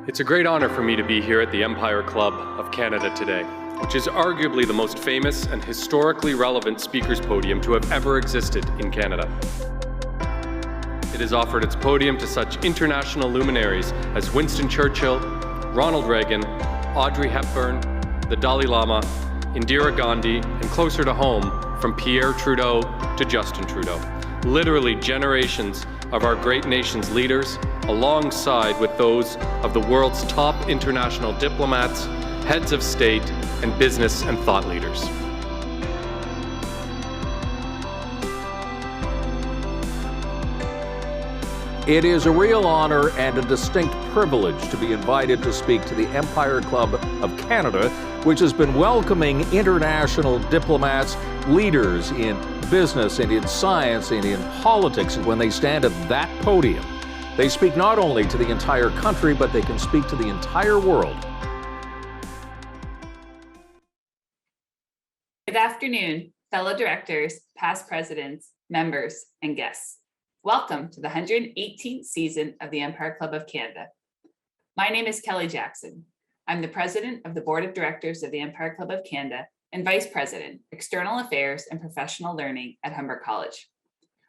It's a great honor for me to be here at the Empire Club of Canada today, which is arguably the most famous and historically relevant speakers podium to have ever existed in Canada. It has offered its podium to such international luminaries as Winston Churchill, Ronald Reagan, Audrey Hepburn, the Dalai Lama, Indira Gandhi, and closer to home, from Pierre Trudeau to Justin Trudeau. Literally generations of our great nation's leaders, alongside with those of the world's top international diplomats, heads of state, and business and thought leaders. It is a real honor and a distinct privilege to be invited to speak to the Empire Club of Canada, which has been welcoming international diplomats, leaders in business and in science and in politics. When they stand at that podium, they speak not only to the entire country, but they can speak to the entire world. Good afternoon, fellow directors, past presidents, members, and guests. Welcome to the 118th season of the Empire Club of Canada. My name is Kelly Jackson. I'm the president of the board of directors of the Empire Club of Canada and vice president, external affairs and professional learning at Humber College.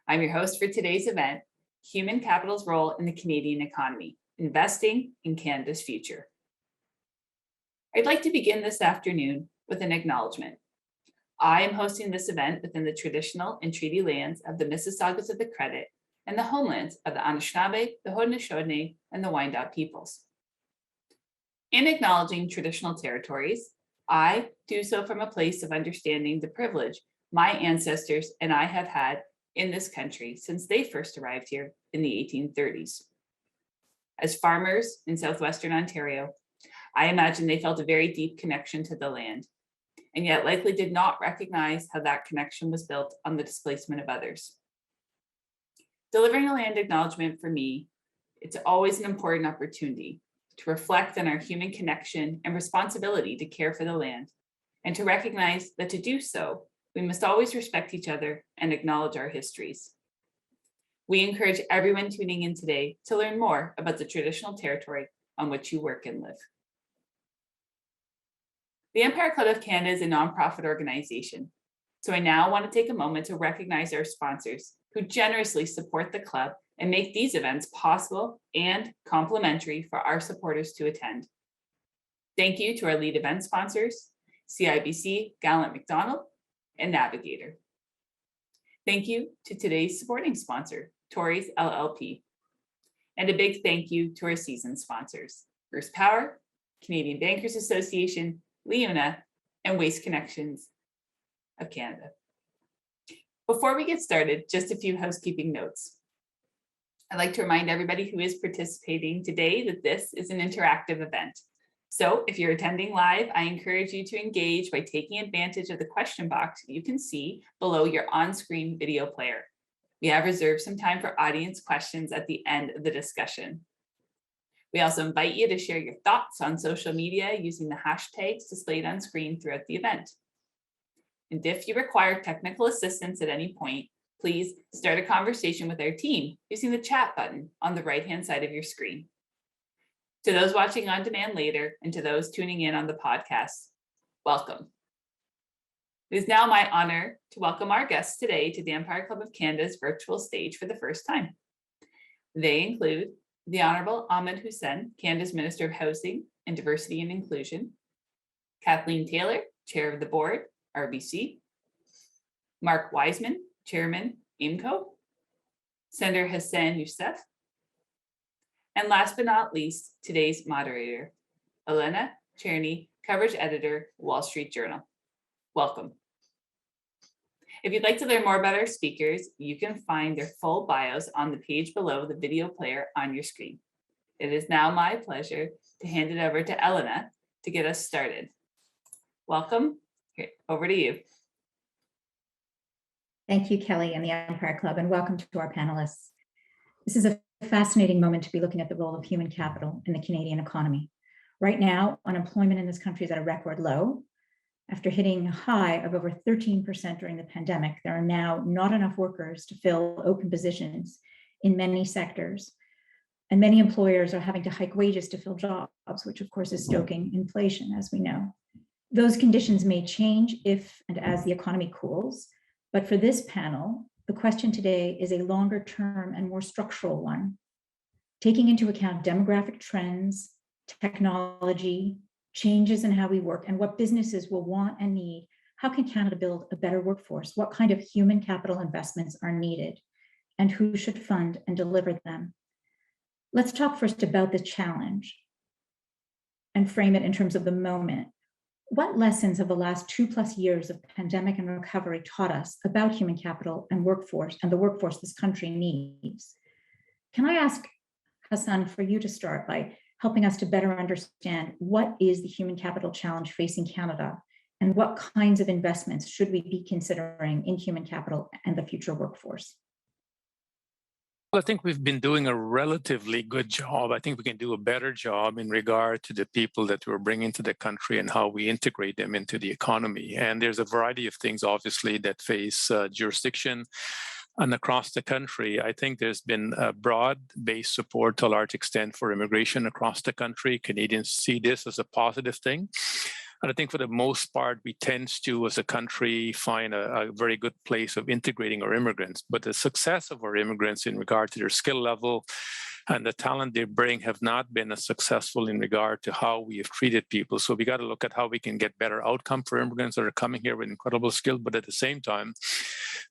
I'm your host for today's event, Human Capital's Role in the Canadian Economy, Investing in Canada's Future. I'd like to begin this afternoon with an acknowledgement. I am hosting this event within the traditional and treaty lands of the Mississaugas of the Credit and the homelands of the Anishinaabe, the Haudenosaunee, and the Wyandot peoples. In acknowledging traditional territories, I do so from a place of understanding the privilege my ancestors and I have had in this country since they first arrived here in the 1830s. As farmers in southwestern Ontario, I imagine they felt a very deep connection to the land, and yet likely did not recognize how that connection was built on the displacement of others. Delivering a land acknowledgement for me, it's always an important opportunity to reflect on our human connection and responsibility to care for the land, and to recognize that to do so, we must always respect each other and acknowledge our histories. We encourage everyone tuning in today to learn more about the traditional territory on which you work and live. The Empire Club of Canada is a nonprofit organization, so I now want to take a moment to recognize our sponsors who generously support the club and make these events possible and complimentary for our supporters to attend. Thank you to our lead event sponsors, CIBC, Gallant McDonald, and Navigator. Thank you to today's supporting sponsor, Torys LLP. And a big thank you to our season sponsors, Bruce Power, Canadian Bankers Association, Leona, and Waste Connections of Canada. Before we get started, just a few housekeeping notes. I'd like to remind everybody who is participating today that this is an interactive event. So if you're attending live, I encourage you to engage by taking advantage of the question box you can see below your on-screen video player. We have reserved some time for audience questions at the end of the discussion. We also invite you to share your thoughts on social media using the hashtags displayed on screen throughout the event. And if you require technical assistance at any point, please start a conversation with our team using the chat button on the right-hand side of your screen. To those watching on demand later and to those tuning in on the podcast, welcome. It is now my honor to welcome our guests today to the Empire Club of Canada's virtual stage for the first time. They include the Honourable Ahmed Hussein, Canada's Minister of Housing and Diversity and Inclusion, Kathleen Taylor, Chair of the Board, RBC, Mark Wiseman, Chairman, IMCO, Senator Hassan Youssef, and last but not least, today's moderator, Elena Cherney, Coverage Editor, Wall Street Journal. Welcome. If you'd like to learn more about our speakers, you can find their full bios on the page below the video player on your screen. It is now my pleasure to hand it over to Elena to get us started. Welcome. Here, over to you. Thank you, Kelly and the Empire Club, and welcome to our panelists. This is a fascinating moment to be looking at the role of human capital in the Canadian economy. Right now, unemployment in this country is at a record low. After hitting a high of over 13% during the pandemic, there are now not enough workers to fill open positions in many sectors. And many employers are having to hike wages to fill jobs, which of course is stoking inflation, as we know. Those conditions may change if and as the economy cools. But for this panel, the question today is a longer term and more structural one, taking into account demographic trends, technology, changes in how we work, and what businesses will want and need. How can Canada build a better workforce? What kind of human capital investments are needed? And who should fund and deliver them? Let's talk first about the challenge and frame it in terms of the moment. What lessons have the last 2+ years of pandemic and recovery taught us about human capital and workforce and the workforce this country needs? Can I ask Hassan for you to start by helping us to better understand what is the human capital challenge facing Canada and what kinds of investments should we be considering in human capital and the future workforce? Well, I think we've been doing a relatively good job. I think we can do a better job in regard to the people that we're bringing to the country and how we integrate them into the economy. And there's a variety of things, obviously, that face jurisdiction. And across the country, I think there's been a broad-based support to a large extent for immigration across the country. Canadians see this as a positive thing. And I think for the most part, we tend to, as a country, find a very good place of integrating our immigrants. But the success of our immigrants in regard to their skill level and the talent they bring have not been as successful in regard to how we have treated people. So we got to look at how we can get better outcome for immigrants that are coming here with incredible skill, but at the same time,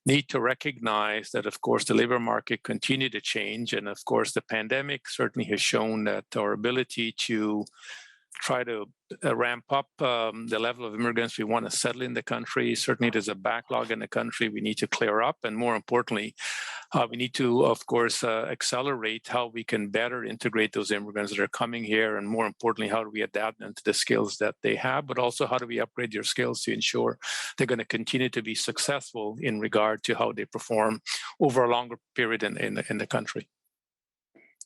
need to recognize that, of course, the labor market continue to change. And of course, the pandemic certainly has shown that our ability to try to ramp up the level of immigrants we want to settle in the country. Certainly, there's a backlog in the country we need to clear up. And more importantly, we need to, of course, accelerate how we can better integrate those immigrants that are coming here. And more importantly, how do we adapt them to the skills that they have, but also how do we upgrade their skills to ensure they're going to continue to be successful in regard to how they perform over a longer period in the country.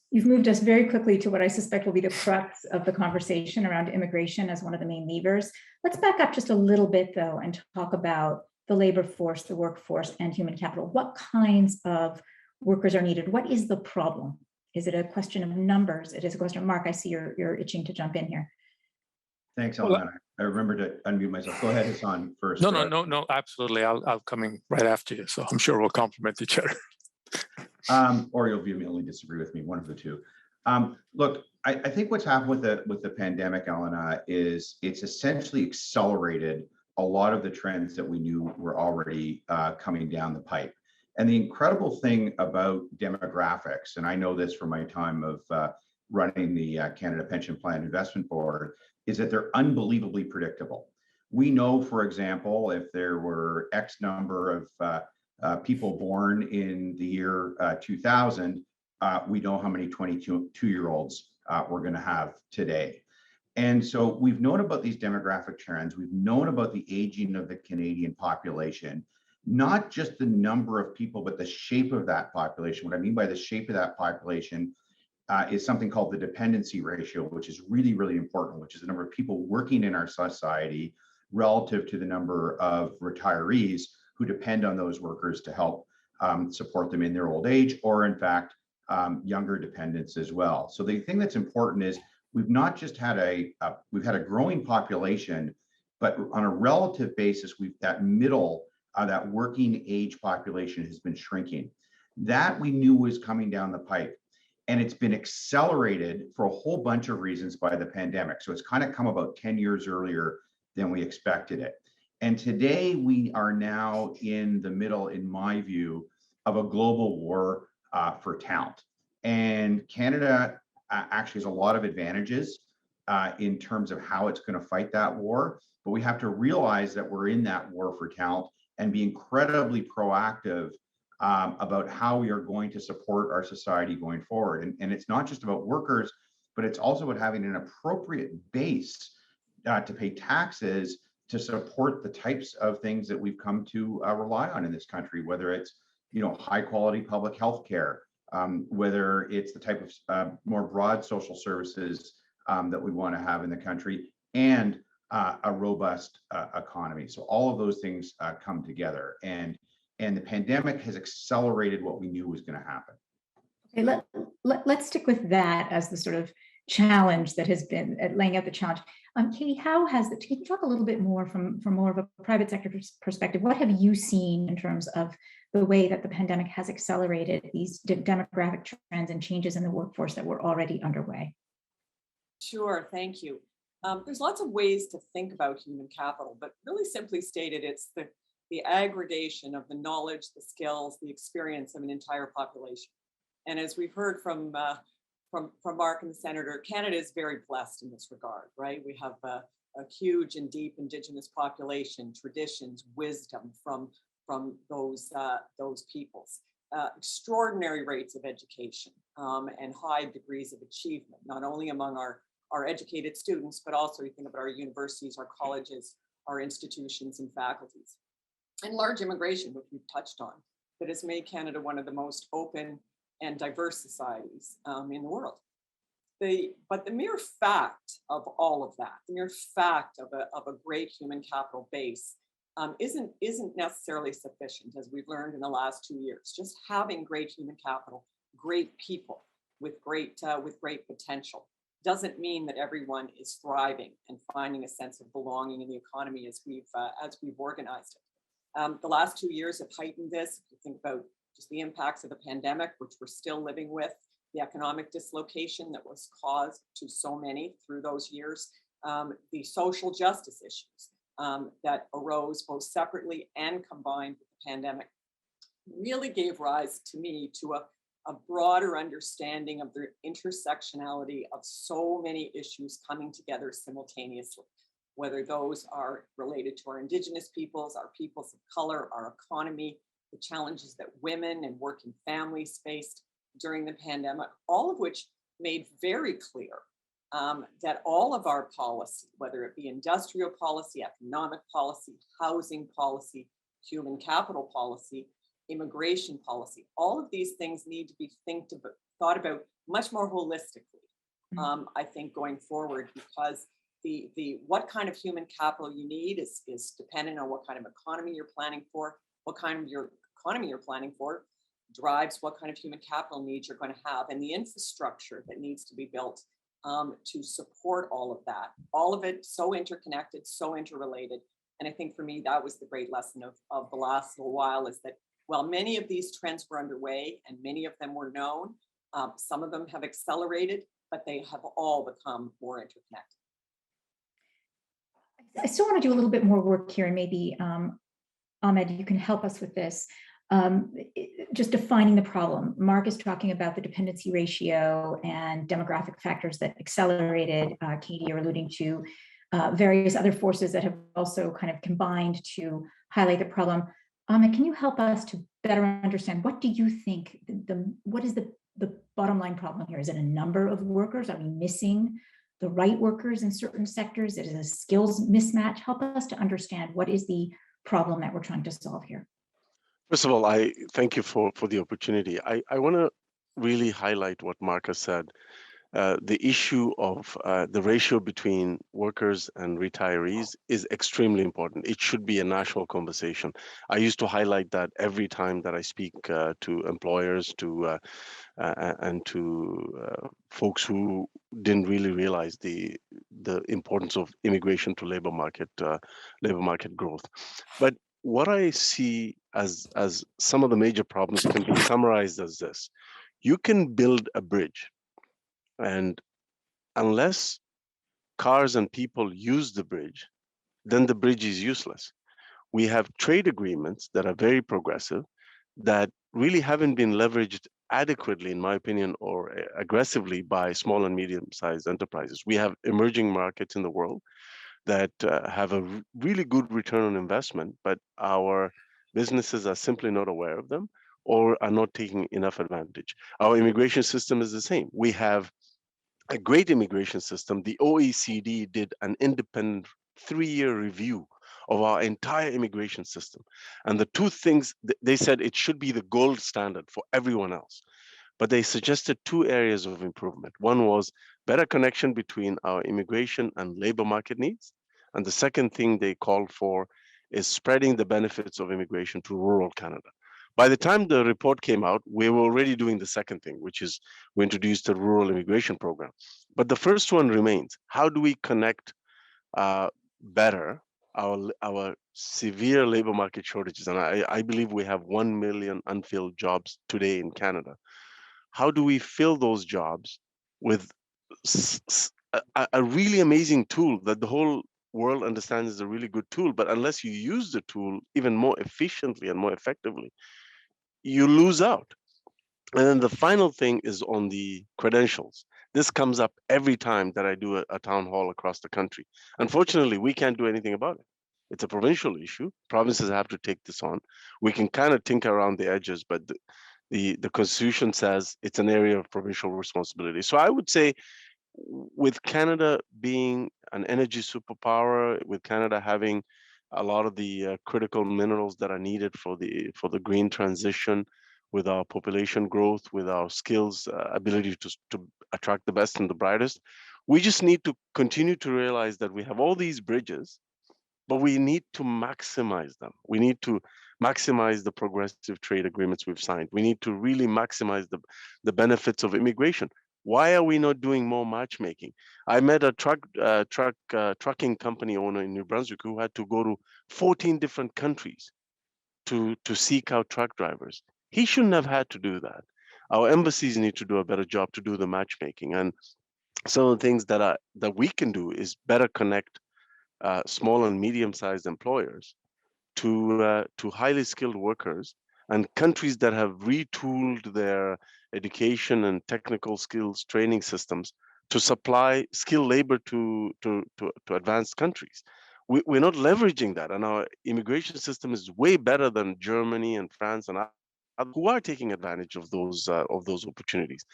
You've moved us very quickly to what I suspect will be the crux of the conversation around immigration as one of the main levers. Let's back up just a little bit, though, and talk about the labor force, the workforce, and human capital. What kinds of workers are needed? What is the problem? Is it a question of numbers? It is a question of, Mark, I see you're itching to jump in here. Thanks, Elena. I remember to unmute myself. Go ahead, Hassan, first. No, absolutely. I'll come in right after you. So I'm sure we'll complement each other. Or you'll vehemently disagree with me, one of the two. Look, I think what's happened with the pandemic, Elena, is it's essentially accelerated a lot of the trends that we knew were already coming down the pipe. And the incredible thing about demographics, and I know this from my time of running the Canada Pension Plan Investment Board, is that they're unbelievably predictable. We know, for example, if there were X number of people born in the year 2000, we know how many 22-year-olds we're going to have today. And so we've known about these demographic trends. We've known about the aging of the Canadian population, not just the number of people, but the shape of that population. What I mean by the shape of that population is something called the dependency ratio, which is really, really important, which is the number of people working in our society relative to the number of retirees who depend on those workers to help support them in their old age, or in fact, younger dependents as well. So the thing that's important is we've not just had we've had a growing population, but on a relative basis, that middle, that working age population has been shrinking. That we knew was coming down the pipe. And it's been accelerated for a whole bunch of reasons by the pandemic. So it's kind of come about 10 years earlier than we expected it. And today we are now in the middle, in my view, of a global war for talent. And Canada actually has a lot of advantages in terms of how it's going to fight that war. But we have to realize that we're in that war for talent and be incredibly proactive about how we are going to support our society going forward. And it's not just about workers, but it's also about having an appropriate base to pay taxes to support the types of things that we've come to rely on in this country, whether it's high quality public health care, whether it's the type of more broad social services that we want to have in the country, and a robust economy. So all of those things come together, and the pandemic has accelerated what we knew was going to happen. Okay, let's stick with that as the sort of challenge that has been laying out the challenge. Katie, can you talk a little bit more from more of a private sector perspective? What have you seen in terms of the way that the pandemic has accelerated these demographic trends and changes in the workforce that were already underway? Sure, thank you. There's lots of ways to think about human capital, but really simply stated, it's the aggregation of the knowledge, the skills, the experience of an entire population. And as we've heard from Mark and the Senator, Canada is very blessed in this regard, right? We have a huge and deep Indigenous population, traditions, wisdom from those peoples, extraordinary rates of education and high degrees of achievement, not only among our educated students, but also you think about our universities, our colleges, our institutions and faculties, and large immigration, which we've touched on, that has made Canada one of the most open and diverse societies in the world. But the mere fact of all of that, the mere fact of a great human capital base isn't necessarily sufficient, as we've learned in the last 2 years. Just having great human capital, great people with great potential, doesn't mean that everyone is thriving and finding a sense of belonging in the economy as we've organized it. The last 2 years have heightened this. If you think about just the impacts of the pandemic, which we're still living with, the economic dislocation that was caused to so many through those years, the social justice issues that arose both separately and combined with the pandemic, really gave rise to me to a broader understanding of the intersectionality of so many issues coming together simultaneously, whether those are related to our Indigenous peoples, our peoples of color, our economy, the challenges that women and working families faced during the pandemic, all of which made very clear that all of our policy, whether it be industrial policy, economic policy, housing policy, human capital policy, immigration policy, all of these things need to be thought about much more holistically, I think, going forward, because the what kind of human capital you need is dependent on what kind of economy you're planning for. What kind of your economy you're planning for drives what kind of human capital needs you're going to have, and the infrastructure that needs to be built to support all of that. All of it so interconnected, so interrelated. And I think for me, that was the great lesson of the last little while, is that while many of these trends were underway and many of them were known, some of them have accelerated, but they have all become more interconnected. I still want to do a little bit more work here, and maybe Ahmed, you can help us with this. Just defining the problem. Mark is talking about the dependency ratio and demographic factors that accelerated. Katie, you're alluding to various other forces that have also kind of combined to highlight the problem. Ahmed, can you help us to better understand, what do you think what is the bottom line problem here? Is it a number of workers? Are we missing the right workers in certain sectors? Is it a skills mismatch? Help us to understand what is the problem that we're trying to solve here. First of all, I thank you for the opportunity. I want to really highlight what Mark has said. The issue of the ratio between workers and retirees is extremely important. It should be a national conversation. I used to highlight that every time that I speak to employers and to folks who didn't really realize the importance of immigration to labor market growth. But what I see as some of the major problems can be summarized as this: you can build a bridge, and unless cars and people use the bridge, then the bridge is useless. We have trade agreements that are very progressive that really haven't been leveraged adequately, in my opinion, or aggressively by small and medium-sized enterprises. We have emerging markets in the world that have a really good return on investment, but our businesses are simply not aware of them or are not taking enough advantage. Our immigration system is the same. We have a great immigration system. The OECD did an independent 3-year review of our entire immigration system. And the two things, they said it should be the gold standard for everyone else. But they suggested 2 areas of improvement. One was better connection between our immigration and labor market needs. And the second thing they called for is spreading the benefits of immigration to rural Canada. By the time the report came out, we were already doing the second thing, which is we introduced a rural immigration program. But the first one remains. How do we connect better our severe labor market shortages? And I believe we have 1 million unfilled jobs today in Canada. How do we fill those jobs with a really amazing tool that the whole world understands is a really good tool, but unless you use the tool even more efficiently and more effectively, you lose out. And then the final thing is on the credentials. This comes up every time that I do a town hall across the country. Unfortunately, we can't do anything about it. It's a provincial issue. Provinces have to take this on. We can kind of tinker around the edges, but the Constitution says it's an area of provincial responsibility. So I would say, with Canada being an energy superpower, with Canada having a lot of the critical minerals that are needed for the green transition, with our population growth, with our skills, ability to attract the best and the brightest, we just need to continue to realize that we have all these bridges, but we need to maximize them. We need to maximize the progressive trade agreements we've signed. We need to really maximize the benefits of immigration. Why are we not doing more matchmaking? I met a trucking company owner in New Brunswick who had to go to 14 different countries to seek out truck drivers. He shouldn't have had to do that. Our embassies need to do a better job to do the matchmaking. And some of the things that we can do is better connect small and medium-sized employers to highly skilled workers, and countries that have retooled their education and technical skills training systems to supply skilled labor to advanced countries. We're not leveraging that, and our immigration system is way better than Germany and France and others who are taking advantage of those opportunities.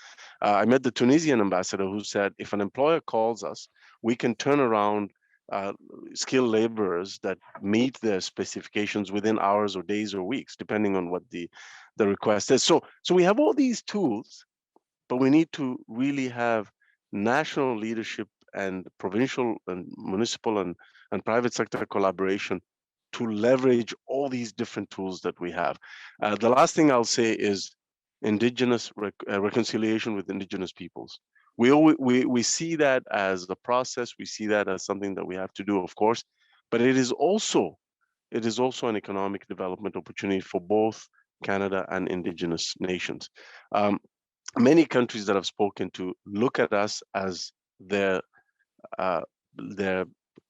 I met the Tunisian ambassador who said, if an employer calls us, we can turn around skilled laborers that meet their specifications within hours or days or weeks, depending on what the request is. So we have all these tools, but we need to really have national leadership and provincial and municipal and private sector collaboration to leverage all these different tools that we have. The last thing I'll say is Indigenous reconciliation with Indigenous peoples. We see that as the process. We see that as something that we have to do, of course, but it is also an economic development opportunity for both Canada and Indigenous nations. Many countries that I've spoken to look at us as their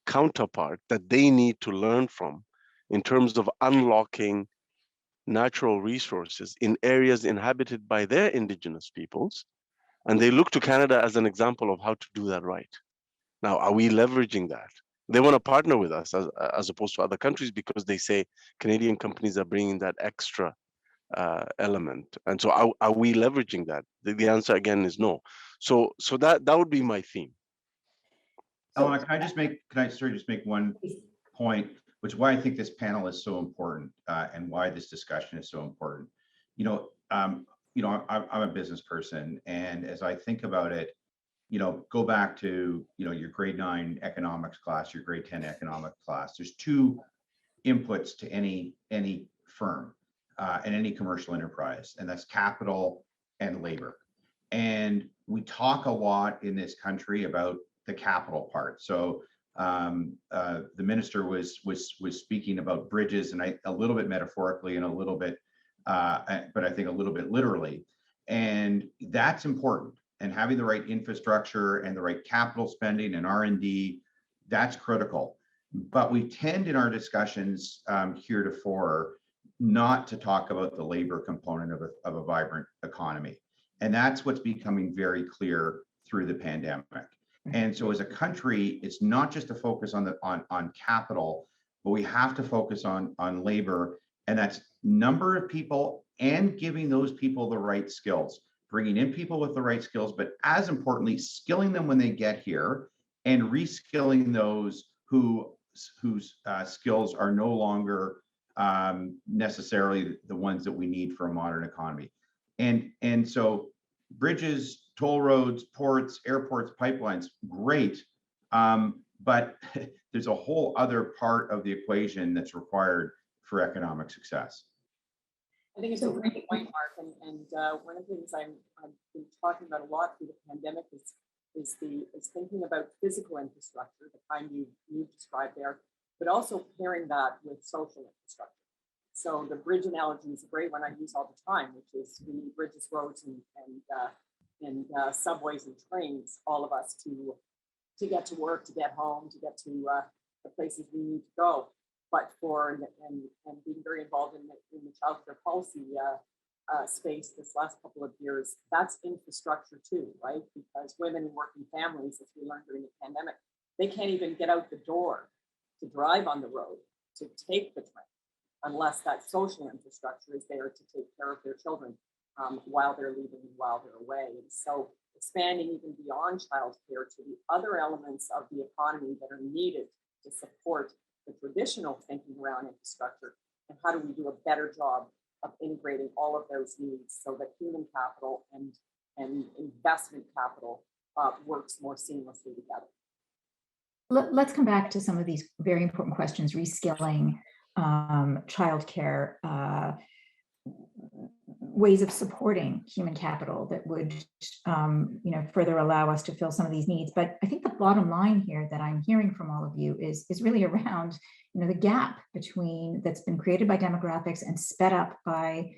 counterpart that they need to learn from in terms of unlocking natural resources in areas inhabited by their Indigenous peoples. And they look to Canada as an example of how to do that right. Now, are we leveraging that? They want to partner with us as opposed to other countries because they say Canadian companies are bringing that extra element. And so are we leveraging that? The answer again is no. So that would be my theme. Elena, can I just make one point, which is why I think this panel is so important and why this discussion is so important. I'm a business person, and as I think about it, go back to your grade 9 economics class, your grade 10 economics class. There's two inputs to any firm and any commercial enterprise, and that's capital and labor. And we talk a lot in this country about the capital part. So the minister was speaking about bridges, and a little bit metaphorically and a little bit, but I think a little bit literally, and that's important. And having the right infrastructure and the right capital spending and R&D, that's critical. But we tend in our discussions heretofore not to talk about the labor component of a vibrant economy, and that's what's becoming very clear through the pandemic. And so as a country, it's not just to focus on capital, but we have to focus on labor, and that's number of people and giving those people the right skills, bringing in people with the right skills, but as importantly, skilling them when they get here and reskilling those whose skills are no longer necessarily the ones that we need for a modern economy. And so bridges, toll roads, ports, airports, pipelines, great. But there's a whole other part of the equation that's required for economic success. I think it's a great point, Mark, and one of the things I've been talking about a lot through the pandemic is thinking about physical infrastructure, the kind you described there, but also pairing that with social infrastructure. So the bridge analogy is a great one I use all the time, which is we need bridges, roads, and subways and trains, all of us to get to work, to get home, to get to the places we need to go. But and being very involved in the childcare policy space this last couple of years, that's infrastructure too, right? Because women in working families, as we learned during the pandemic, they can't even get out the door to drive on the road, to take the train, unless that social infrastructure is there to take care of their children while they're leaving and while they're away. And so expanding even beyond childcare to the other elements of the economy that are needed to support the traditional thinking around infrastructure, and how do we do a better job of integrating all of those needs so that human capital and investment capital works more seamlessly together. Let's come back to some of these very important questions: reskilling, childcare, ways of supporting human capital that would further allow us to fill some of these needs. But I think the bottom line here that I'm hearing from all of you is really around the gap between that's been created by demographics and sped up by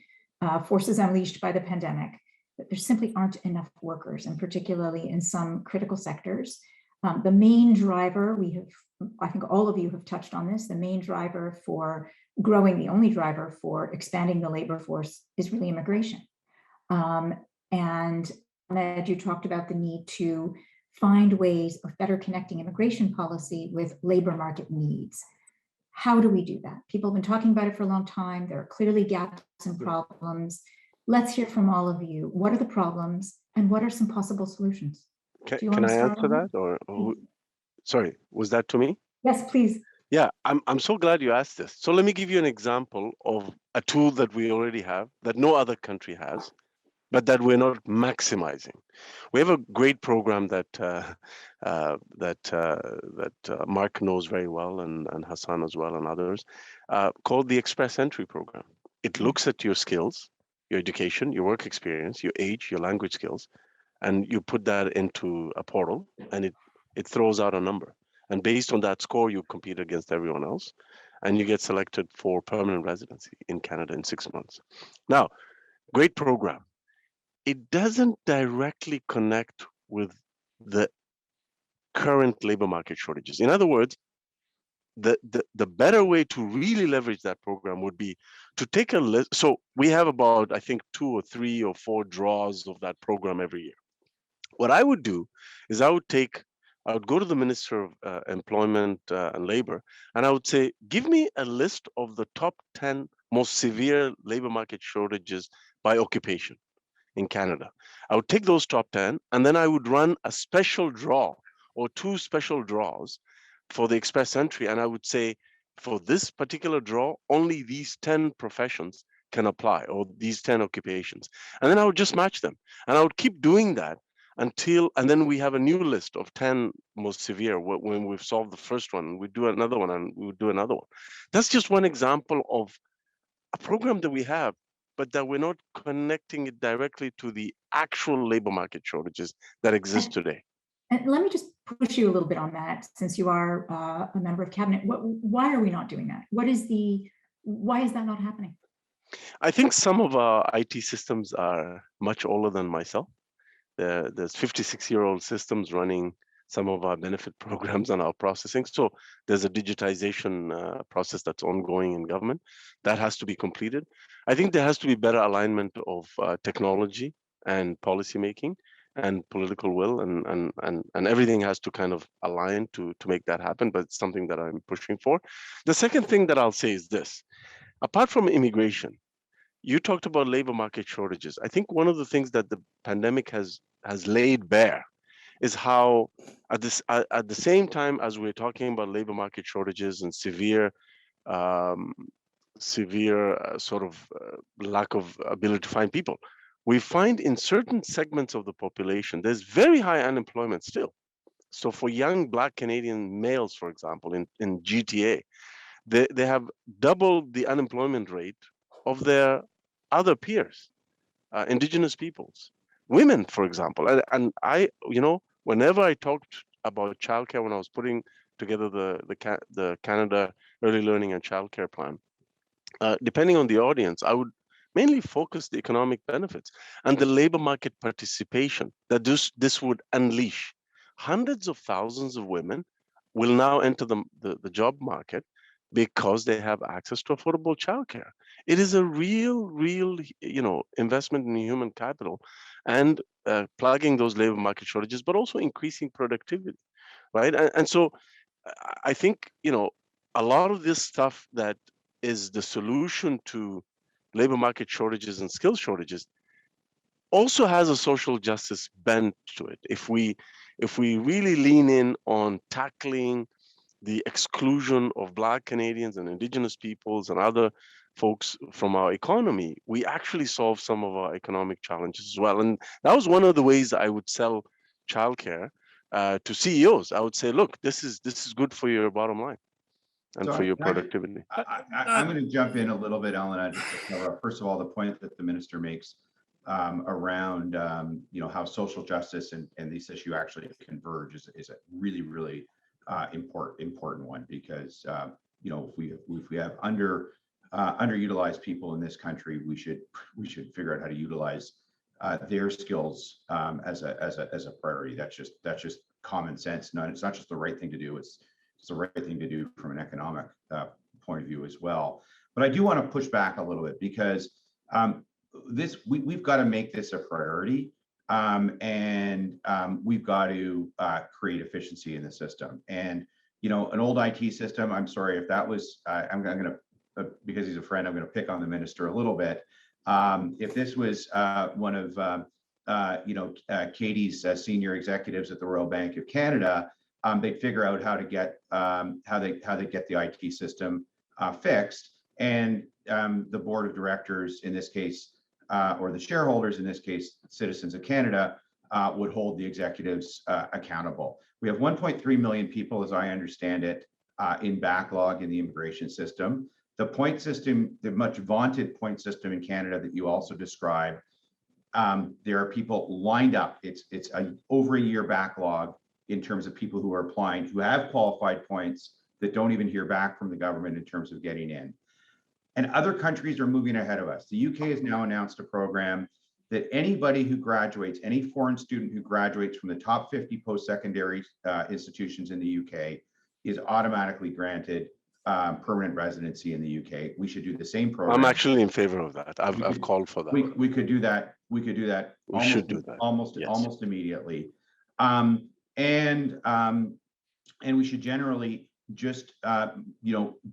forces unleashed by the pandemic, that there simply aren't enough workers, and particularly in some critical sectors. The main driver, I think all of you have touched on this, the main driver for growing, the only driver for expanding the labor force is really immigration. And Ahmed, you talked about the need to find ways of better connecting immigration policy with labor market needs. How do we do that? People have been talking about it for a long time. There are clearly gaps and problems. Let's hear from all of you. What are the problems and what are some possible solutions? Can I answer that, or sorry, was that to me? Yes, please. Yeah, I'm so glad you asked this. So let me give you an example of a tool that we already have that no other country has, but that we're not maximizing. We have a great program that Mark knows very well, and Hassan as well, and others, called the Express Entry Program. It looks at your skills, your education, your work experience, your age, your language skills, and you put that into a portal, and it throws out a number. And based on that score, you compete against everyone else, and you get selected for permanent residency in Canada in 6 months. Now, great program. It doesn't directly connect with the current labor market shortages. In other words, the better way to really leverage that program would be to take a list. So we have about, I think, 2 or 3 or 4 draws of that program every year. What I would do is I would go to the Minister of Employment and Labor, and I would say, give me a list of the top 10 most severe labor market shortages by occupation in Canada. I would take those top 10, and then I would run a special draw or 2 special draws for the Express Entry. And I would say, for this particular draw, only these 10 professions can apply, or these 10 occupations. And then I would just match them. And I would keep doing that and then we have a new list of 10 most severe. When we've solved the first one, we do another one, and we would do another one. That's just one example of a program that we have, but that we're not connecting it directly to the actual labor market shortages that exist today. And let me just push you a little bit on that, since you are a member of cabinet. Why are we not doing that? Why is that not happening? I think some of our IT systems are much older than myself. There's 56-year-old systems running some of our benefit programs and our processing. So there's a digitization process that's ongoing in government that has to be completed. I think there has to be better alignment of technology and policymaking and political will, and everything has to kind of align to make that happen, but it's something that I'm pushing for. The second thing that I'll say is this: apart from immigration, you talked about labor market shortages. I think one of the things that the pandemic has laid bare is how at the same time as we're talking about labor market shortages and severe sort of lack of ability to find people, we find in certain segments of the population, there's very high unemployment still. So for young Black Canadian males, for example, in GTA, they have doubled the unemployment rate of their other peers, indigenous peoples, women, for example. And I, whenever I talked about childcare when I was putting together the Canada Early Learning and Childcare Plan, depending on the audience, I would mainly focus the economic benefits and the labor market participation that this would unleash. Hundreds of thousands of women will now enter the job market because they have access to affordable childcare. It is a real, investment in human capital and plugging those labor market shortages, but also increasing productivity, right? And so I think, a lot of this stuff that is the solution to labor market shortages and skill shortages also has a social justice bent to it. If we really lean in on tackling the exclusion of Black Canadians and Indigenous peoples and other folks from our economy, we actually solve some of our economic challenges as well. And that was one of the ways I would sell childcare to CEOs. I would say, look, this is good for your bottom line and for your productivity. I'm going to jump in a little bit, Ellen, just to cover up. First of all, the point that the minister makes around how social justice and this issue actually converge is a really, really important one, because if we have underutilized people in this country, we should figure out how to utilize their skills as a priority. That's just common sense. It's not just the right thing to do. It's the right thing to do from an economic point of view as well. But I do want to push back a little bit, because we've got to make this a priority, and we've got to create efficiency in the system. And an old IT system, I'm sorry if that was, I'm going to, because he's a friend, I'm going to pick on the minister a little bit. If this was one of Katie's senior executives at the Royal Bank of Canada, they'd figure out how to get how they get the IT system fixed, and the board of directors in this case, or the shareholders in this case, citizens of Canada, would hold the executives accountable. We have 1.3 million people, as I understand it, in backlog in the immigration system. The point system, the much vaunted point system in Canada that you also described, there are people lined up. It's over a year backlog in terms of people who are applying, who have qualified points, that don't even hear back from the government in terms of getting in. And other countries are moving ahead of us. The UK has now announced a program that anybody who graduates, any foreign student who graduates from the top 50 post-secondary institutions in the UK, is automatically granted permanent residency in the UK. We should do the same program. I'm actually in favor of that. I've called for that. We could do that. We could do that. We should do that almost immediately. And we should generally just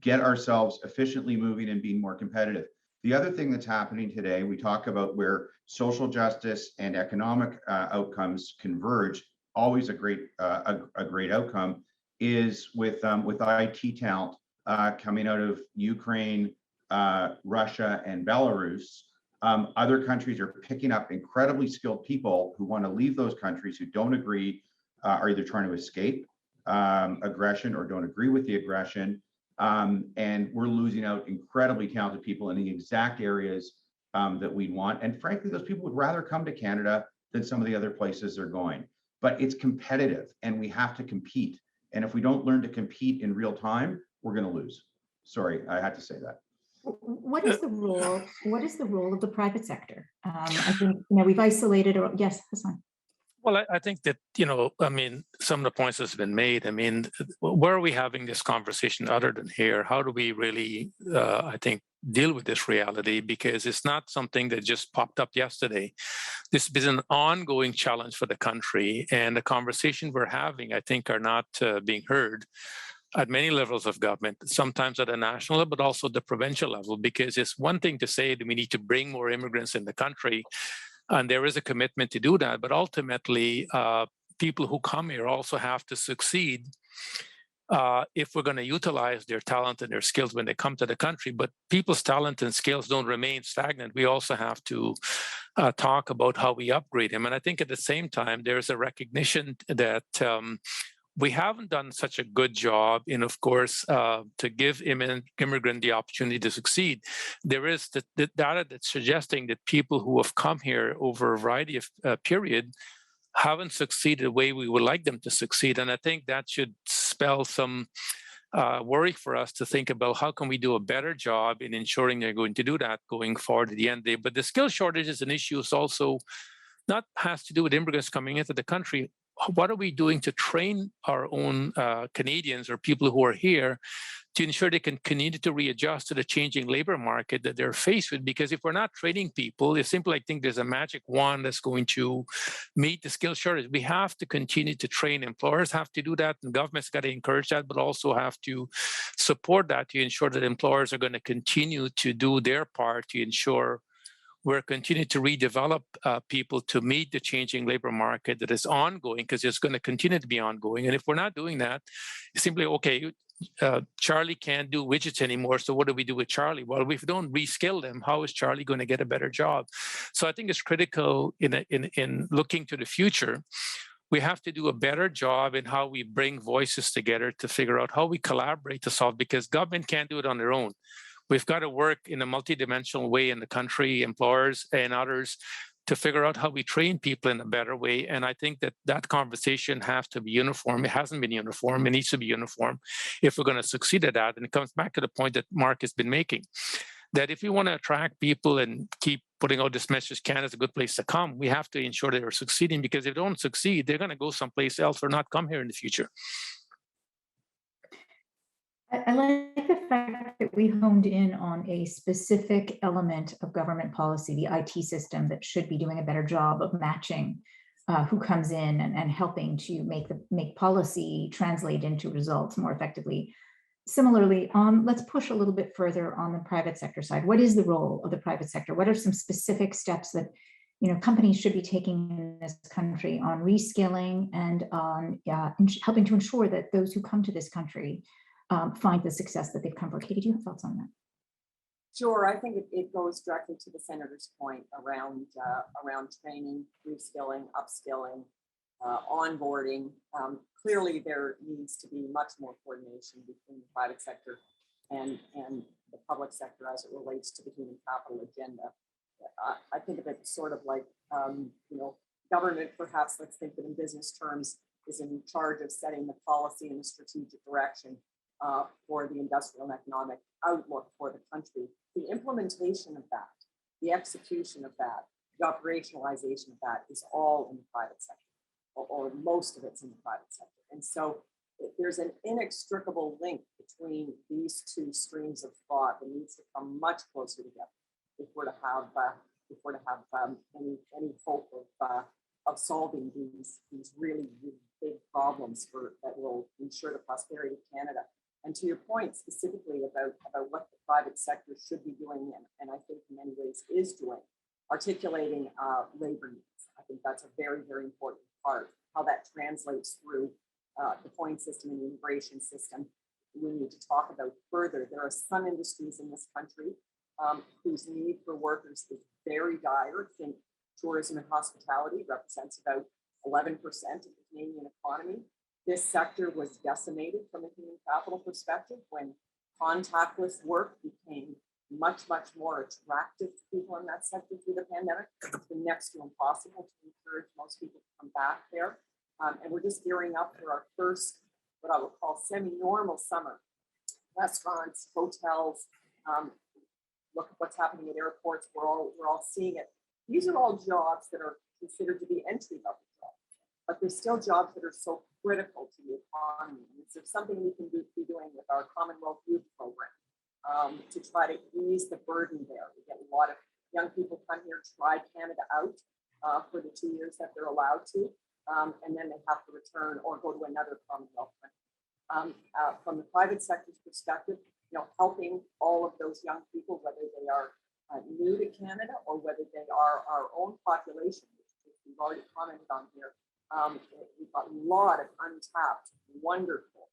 get ourselves efficiently moving and being more competitive. The other thing that's happening today, we talk about where social justice and economic outcomes converge. Always a great outcome is with IT talent coming out of Ukraine, Russia, and Belarus. Other countries are picking up incredibly skilled people who want to leave those countries, who don't agree, are either trying to escape aggression or don't agree with the aggression. And we're losing out incredibly talented people in the exact areas that we want. And frankly, those people would rather come to Canada than some of the other places they're going. But it's competitive, and we have to compete. And if we don't learn to compete in real time, we're going to lose. Sorry, I had to say that. What is the role? What is the role of the private sector? I think we've isolated. Or yes, Hassan. Well, I think that, some of the points that's been made, where are we having this conversation other than here? How do we really, deal with this reality? Because it's not something that just popped up yesterday. This has been an ongoing challenge for the country, and the conversation we're having, I think, are not being heard at many levels of government, sometimes at a national level, but also the provincial level, because it's one thing to say that we need to bring more immigrants in the country, and there is a commitment to do that. But ultimately, people who come here also have to succeed if we're going to utilize their talent and their skills when they come to the country. But people's talent and skills don't remain stagnant. We also have to talk about how we upgrade them. And I think at the same time, there's a recognition that we haven't done such a good job in, of course, to give immigrant the opportunity to succeed. There is the data that's suggesting that people who have come here over a variety of period haven't succeeded the way we would like them to succeed. And I think that should spell some worry for us to think about how can we do a better job in ensuring they're going to do that going forward at the end of the day. But the skill shortage is an issue. It's also not has to do with immigrants coming into the country. What are we doing to train our own Canadians or people who are here to ensure they can continue to readjust to the changing labor market that they're faced with? Because if we're not training people, it's simply I think there's a magic wand that's going to meet the skill shortage. We have to continue to train. Employers have to do that, and government's got to encourage that, but also have to support that to ensure that employers are going to continue to do their part to ensure we're continuing to redevelop people to meet the changing labor market that is ongoing, because it's going to continue to be ongoing. And if we're not doing that, it's simply, okay, Charlie can't do widgets anymore, so what do we do with Charlie? Well, if we don't reskill them, how is Charlie going to get a better job? So I think it's critical in looking to the future. We have to do a better job in how we bring voices together to figure out how we collaborate to solve, because government can't do it on their own. We've got to work in a multidimensional way in the country, employers and others, to figure out how we train people in a better way. And I think that conversation has to be uniform. It hasn't been uniform. It needs to be uniform if we're going to succeed at that. And it comes back to the point that Mark has been making, that if we want to attract people and keep putting out this message, Canada's a good place to come, we have to ensure they're succeeding, because if they don't succeed, they're going to go someplace else or not come here in the future. I like the fact that we honed in on a specific element of government policy, the IT system that should be doing a better job of matching who comes in and helping to make policy translate into results more effectively. Similarly, let's push a little bit further on the private sector side. What is the role of the private sector? What are some specific steps that companies should be taking in this country on reskilling and on helping to ensure that those who come to this country find the success that they've come for? Katie, do you have thoughts on that? Sure, I think it goes directly to the senator's point around training, reskilling, upskilling, onboarding. Clearly, there needs to be much more coordination between the private sector and the public sector as it relates to the human capital agenda. I think of it sort of like government, perhaps, let's think of it in business terms, is in charge of setting the policy and the strategic direction for the industrial and economic outlook for the country. The implementation of that, the execution of that, the operationalization of that is all in the private sector, or most of it's in the private sector. And so there's an inextricable link between these two streams of thought that needs to come much closer together if we're to have any hope of solving these really, really big problems that will ensure the prosperity of Canada. And to your point specifically about what the private sector should be doing, and I think in many ways is doing, articulating labor needs. I think that's a very, very important part. How that translates through the point system and the immigration system, we need to talk about further. There are some industries in this country whose need for workers is very dire. I think tourism and hospitality represents about 11% of the Canadian economy. This sector was decimated from a human capital perspective when contactless work became much, much more attractive to people in that sector through the pandemic. It's been next to impossible to encourage most people to come back there. And we're just gearing up for our first, what I would call semi-normal summer. Restaurants, hotels, look at what's happening at airports. We're all seeing it. These are all jobs that are considered to be entry-level jobs, but there's still jobs that are so critical to the economy. And is there something we can be doing with our Commonwealth Youth Program to try to ease the burden there? We get a lot of young people come here, try Canada out for the 2 years that they're allowed to, and then they have to return or go to another Commonwealth country. From the private sector's perspective, helping all of those young people, whether they are new to Canada or whether they are our own population, which we've already commented on here. We've got a lot of untapped, wonderful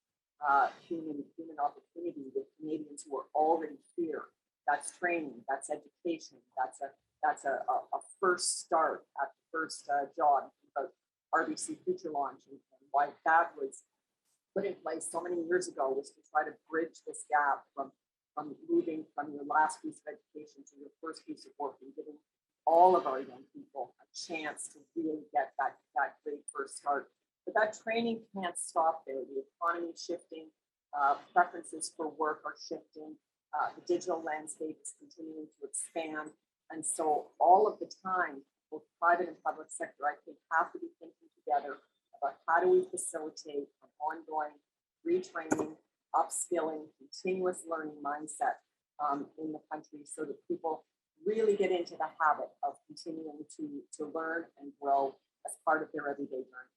human opportunity with Canadians who are already here. That's training, that's education, that's a first start at the first job. About RBC Future Launch and why that was put in place so many years ago was to try to bridge this gap from moving from your last piece of education to your first piece of work and giving all of our young people a chance to really get that great first start. But that training can't stop there. The economy is shifting, preferences for work are shifting, the digital landscape is continuing to expand. And so all of the time, both private and public sector, I think, have to be thinking together about how do we facilitate an ongoing retraining, upskilling, continuous learning mindset in the country so that people really get into the habit of continuing to learn and grow as part of their everyday journey.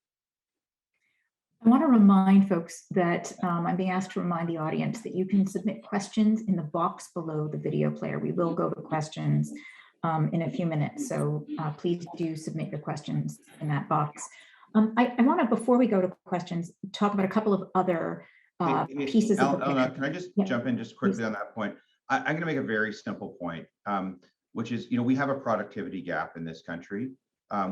I want to remind folks that I'm being asked to remind the audience that you can submit questions in the box below the video player. We will go to questions in a few minutes, so please do submit your questions in that box. I want to, before we go to questions, talk about a couple of other pieces of the picture. Elena, can I just jump in just quickly on that point? I'm going to make a very simple point, which is, we have a productivity gap in this country.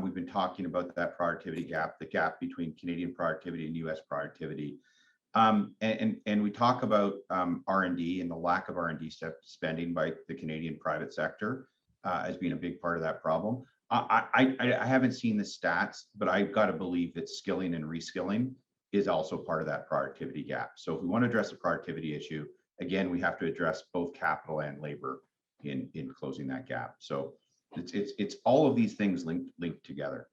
We've been talking about that productivity gap, the gap between Canadian productivity and US productivity. And we talk about R&D and the lack of R&D spending by the Canadian private sector as being a big part of that problem. I haven't seen the stats, but I've got to believe that skilling and reskilling is also part of that productivity gap. So if we want to address the productivity issue, again, we have to address both capital and labor in closing that gap. So it's all of these things linked together.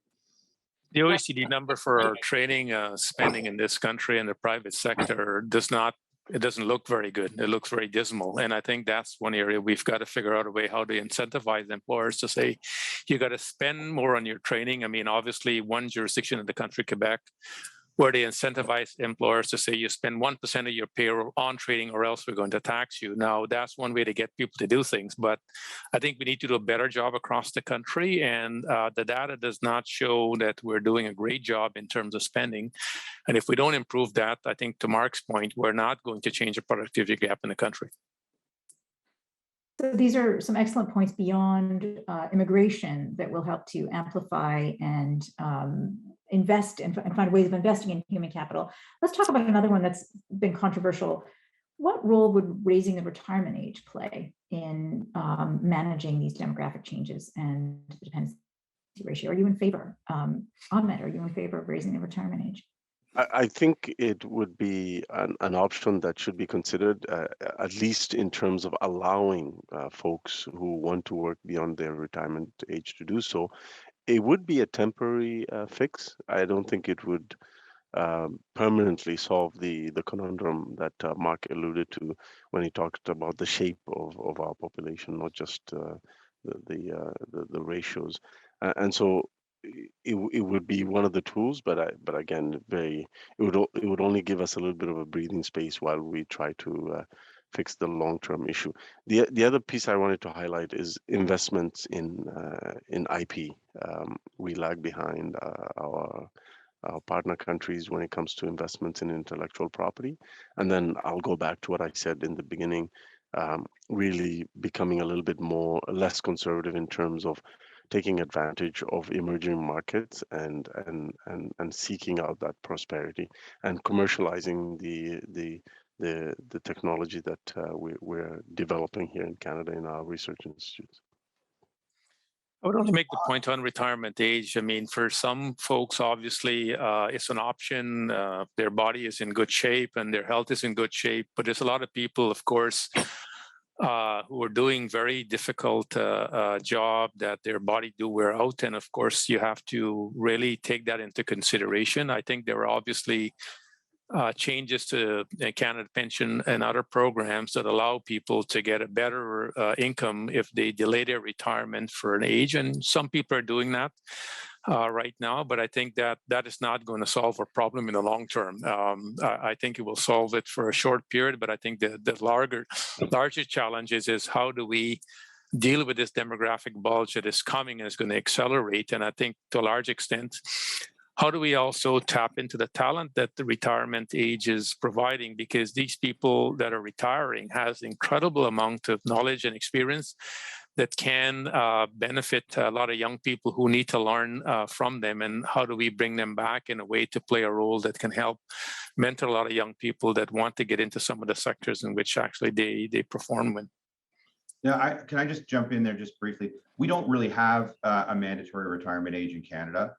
The OECD number for our training spending in this country and the private sector doesn't look very good. It looks very dismal. And I think that's one area we've got to figure out a way how to incentivize employers to say, you got to spend more on your training. I mean, obviously one jurisdiction in the country, Quebec, where they incentivize employers to say you spend 1% of your payroll on training or else we're going to tax you. Now, that's one way to get people to do things, but I think we need to do a better job across the country, and the data does not show that we're doing a great job in terms of spending. And if we don't improve that, I think to Mark's point, we're not going to change the productivity gap in the country. So these are some excellent points beyond immigration that will help to amplify and invest and find ways of investing in human capital. Let's talk about another one that's been controversial. What role would raising the retirement age play in managing these demographic changes and the dependency ratio? Are you in favor? Ahmed, are you in favor of raising the retirement age? I think it would be an option that should be considered, at least in terms of allowing folks who want to work beyond their retirement age to do so. It would be a temporary fix. I don't think it would permanently solve the conundrum that Mark alluded to when he talked about the shape of our population, not just the ratios. And so it would be one of the tools, but again, it would only give us a little bit of a breathing space while we try to fix the long-term issue. The other piece I wanted to highlight is investments in IP. We lag behind our partner countries when it comes to investments in intellectual property. And then I'll go back to what I said in the beginning, really becoming a little bit less conservative in terms of taking advantage of emerging markets and seeking out that prosperity and commercializing the technology that we're developing here in Canada in our research institutes. I would only make the point on retirement age. I mean, for some folks, obviously, it's an option. Their body is in good shape and their health is in good shape. But there's a lot of people, of course, who are doing very difficult job that their body do wear out. And of course, you have to really take that into consideration. I think there are obviously changes to Canada Pension and other programs that allow people to get a better income if they delay their retirement for an age. And some people are doing that right now, but I think that is not going to solve our problem in the long term. I think it will solve it for a short period, but I think the larger challenge is how do we deal with this demographic bulge that is coming and is going to accelerate. And I think to a large extent, how do we also tap into the talent that the retirement age is providing? Because these people that are retiring has incredible amount of knowledge and experience that can benefit a lot of young people who need to learn from them, and how do we bring them back in a way to play a role that can help mentor a lot of young people that want to get into some of the sectors in which actually they perform in. Yeah, can I just jump in there just briefly? We don't really have a mandatory retirement age in Canada.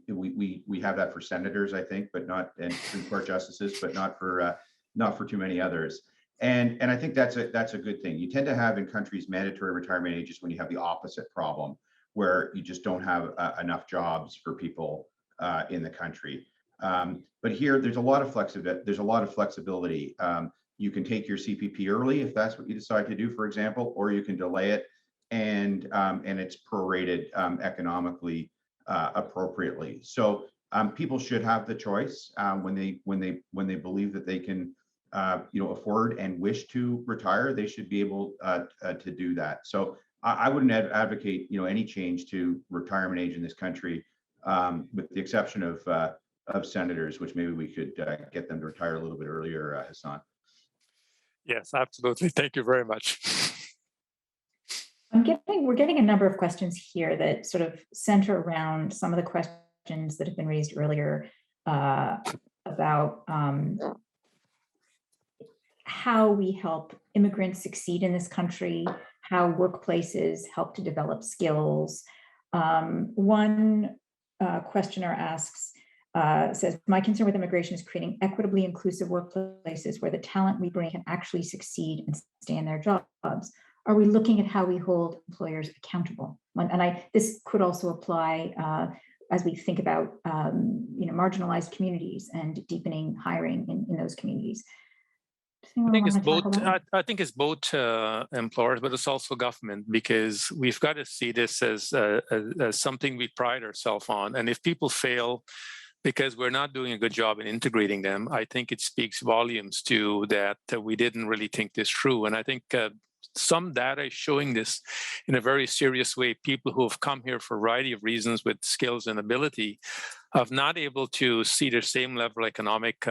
We have that for senators, I think, but not, and Supreme Court justices, but not for too many others. And I think that's a good thing. You tend to have in countries mandatory retirement ages when you have the opposite problem, where you just don't have enough jobs for people in the country. But here, there's a lot of flexibility. You can take your CPP early if that's what you decide to do, for example, or you can delay it, and it's prorated economically appropriately. So people should have the choice when they believe that they can afford and wish to retire. They should be able to do that. So I wouldn't advocate any change to retirement age in this country, with the exception of senators, which maybe we could get them to retire a little bit earlier, Hassan. Yes, absolutely. Thank you very much. We're getting a number of questions here that sort of center around some of the questions that have been raised earlier about how we help immigrants succeed in this country, how workplaces help to develop skills. One questioner asks, says, my concern with immigration is creating equitably inclusive workplaces where the talent we bring can actually succeed and stay in their jobs. Are we looking at how we hold employers accountable? And this could also apply as we think about marginalized communities and deepening hiring in those communities. I think it's both. I think it's both employers, but it's also government, because we've got to see this as something we pride ourselves on. And if people fail because we're not doing a good job in integrating them, I think it speaks volumes to that we didn't really think this through. And I think some data is showing this in a very serious way. People who have come here for a variety of reasons with skills and ability are not able to see the same level of economic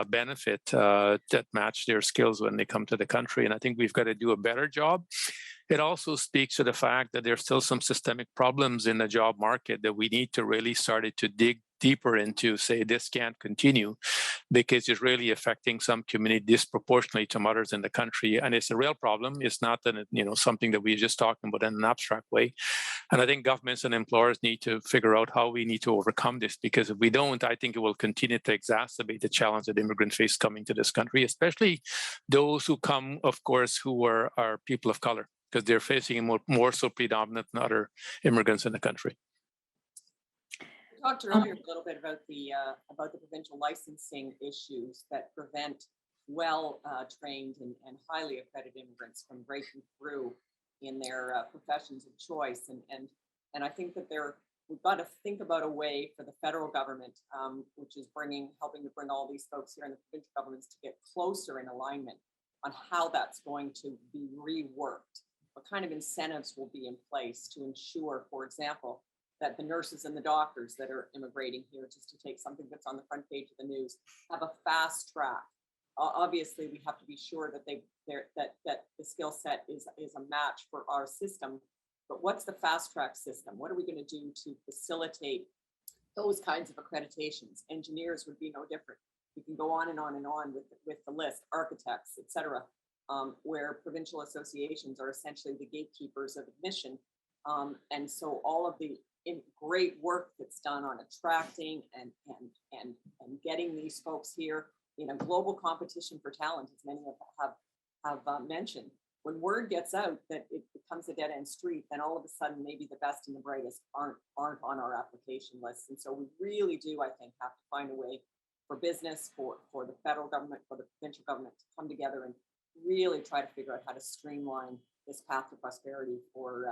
benefit that match their skills when they come to the country. And I think we've got to do a better job. It also speaks to the fact that there's still some systemic problems in the job market that we need to really start to dig deeper into, say this can't continue because it's really affecting some community disproportionately to others in the country. And it's a real problem. It's not that, something that we're just talking about in an abstract way. And I think governments and employers need to figure out how we need to overcome this, because if we don't, I think it will continue to exacerbate the challenge that immigrants face coming to this country, especially those who come, of course, who are people of color, because they're facing more so predominant than other immigrants in the country. We talked earlier a little bit about the provincial licensing issues that prevent well-trained and highly accredited immigrants from breaking through in their professions of choice. And I think that we've got to think about a way for the federal government, which is helping to bring all these folks here in the provincial governments to get closer in alignment on how that's going to be reworked. What kind of incentives will be in place to ensure, for example, that the nurses and the doctors that are immigrating here, just to take something that's on the front page of the news, have a fast track. Obviously, we have to be sure that that the skill set is a match for our system. But what's the fast track system? What are we going to do to facilitate those kinds of accreditations? Engineers would be no different. We can go on and on and on with the list. Architects, et cetera, where provincial associations are essentially the gatekeepers of admission. And so all of the great work that's done on attracting and getting these folks here in a global competition for talent, as many have mentioned. When word gets out that it becomes a dead-end street, then all of a sudden maybe the best and the brightest aren't on our application list. And so we really do, I think, have to find a way for business, for the federal government, for the provincial government to come together and really try to figure out how to streamline this path to prosperity for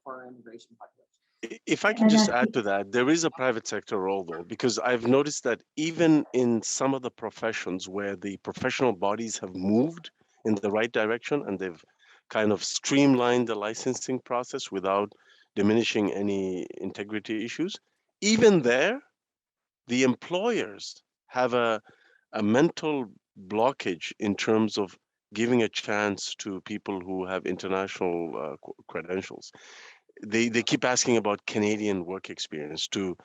our immigration population. If I can just add to that, there is a private sector role though, because I've noticed that even in some of the professions where the professional bodies have moved in the right direction and they've kind of streamlined the licensing process without diminishing any integrity issues, even there, the employers have a mental blockage in terms of giving a chance to people who have international credentials. They keep asking about Canadian work experience to